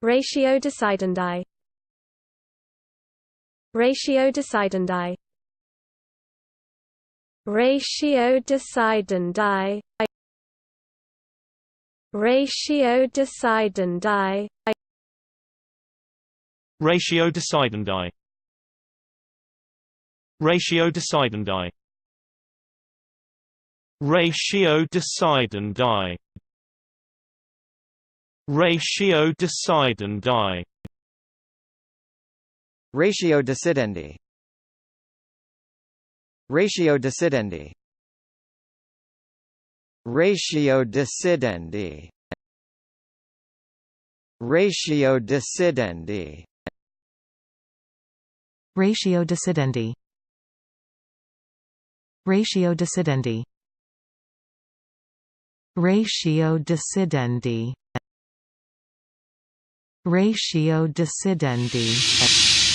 Ratio decidendi. Ratio decidendi. Ratio decidendi. Ratio decidendi. Ratio decidendi. Ratio decidendi. Ratio decidendi. Ratio decidendi. Ratio decidendi. Ratio decidendi. Ratio decidendi. Ratio decidendi. Ratio decidendi. Ratio decidendi. Ratio decidendi. Ratio decidendi.